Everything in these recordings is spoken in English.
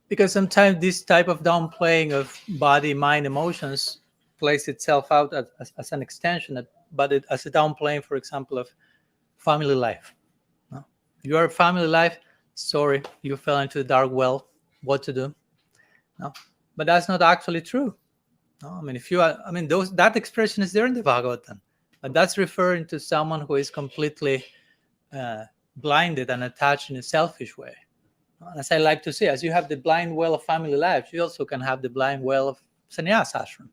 Because sometimes this type of downplaying of body, mind, emotions plays itself out as an extension, but as a downplaying, for example, of family life. No? Your family life, sorry, you fell into the dark well, what to do? No, but that's not actually true. No, I mean, if you are, I mean, that expression is there in the Bhagavatam, but that's referring to someone who is completely blinded and attached in a selfish way. As I like to say, as you have the blind well of family life, you also can have the blind well of sannyas ashram,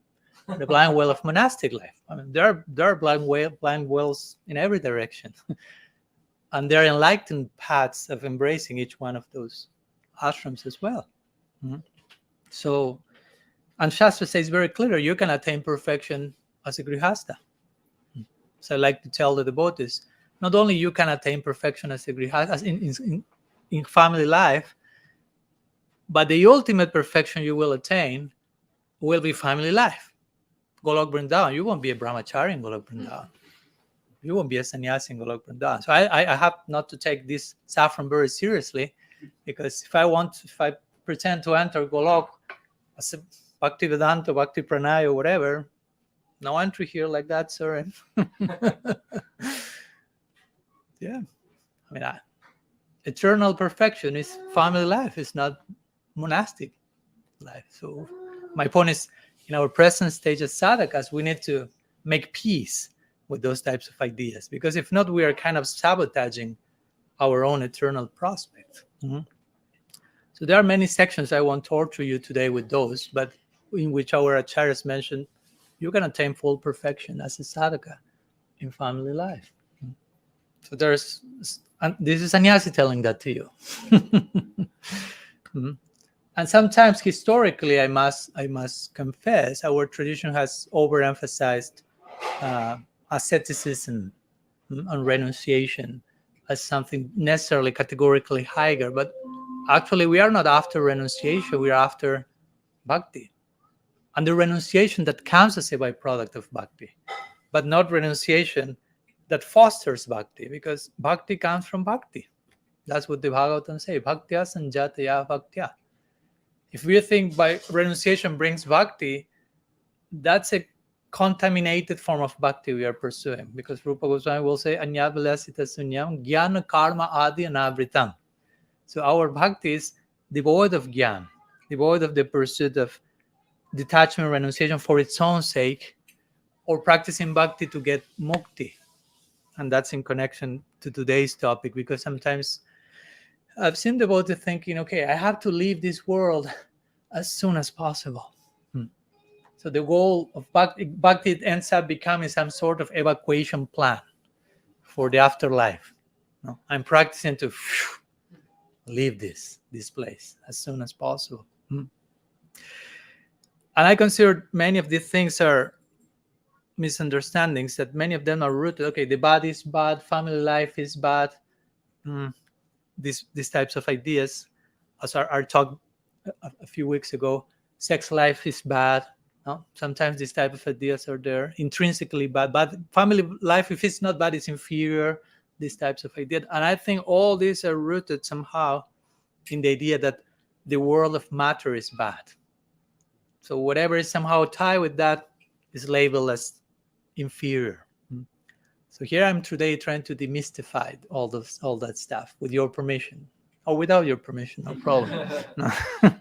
the blind well of monastic life. I mean, there are blind wells in every direction, and there are enlightened paths of embracing each one of those ashrams as well. Mm-hmm. So, and Shastra says very clearly, you can attain perfection as a grihasta. So I like to tell the devotees, not only you can attain perfection as a grihasta, as in family life, but the ultimate perfection you will attain will be family life. Golok Vrindavan, you won't be a brahmachari in Golok Vrindavan. You won't be a sannyasi in Golok Vrindavan. So I have not to take this saffron very seriously, because if I pretend to enter Golok as a Bhakti Vedanta, Bhakti Pranaya, or whatever, no entry here like that, sir. Yeah. I mean, eternal perfection is family life, it's not monastic life. So my point is, in our present stage as sadhakas, we need to make peace with those types of ideas, because if not, we are kind of sabotaging our own eternal prospect. Mm-hmm. So there are many sections. I won't torture you today with those, but in which our acharyas mentioned you can attain full perfection as a sadhaka in family life. So there's, and this is sannyasi telling that to you. Mm-hmm. And sometimes historically, I must confess, our tradition has overemphasized asceticism and renunciation as something necessarily categorically higher. But actually, we are not after renunciation, we are after bhakti. And the renunciation that comes as a byproduct of bhakti, but not renunciation that fosters bhakti, because bhakti comes from bhakti. That's what the Bhagavatam says, bhaktya sanjataya bhaktya. If we think by renunciation brings bhakti, that's a contaminated form of bhakti we are pursuing, because Rupa Goswami will say, Anyavalasita sunyam jnana karma adi anavritam. So our bhakti is devoid of jnana, devoid of the pursuit of detachment, renunciation for its own sake, or practicing bhakti to get mukti. And that's in connection to today's topic, because sometimes I've seen devotees thinking, okay, I have to leave this world as soon as possible. So the goal of bhakti ends up becoming some sort of evacuation plan for the afterlife. No? I'm practicing to leave this place as soon as possible. And I consider many of these things are misunderstandings, that many of them are rooted. Okay, the body is bad, family life is bad. These types of ideas, as our talk a few weeks ago, sex life is bad. No? Sometimes these type of ideas are there, intrinsically bad. But family life, if it's not bad, it's inferior. These types of ideas. And I think all these are rooted somehow in the idea that the world of matter is bad. So whatever is somehow tied with that is labeled as inferior. So here I'm today trying to demystify all that stuff with your permission, or without your permission, no problem. No.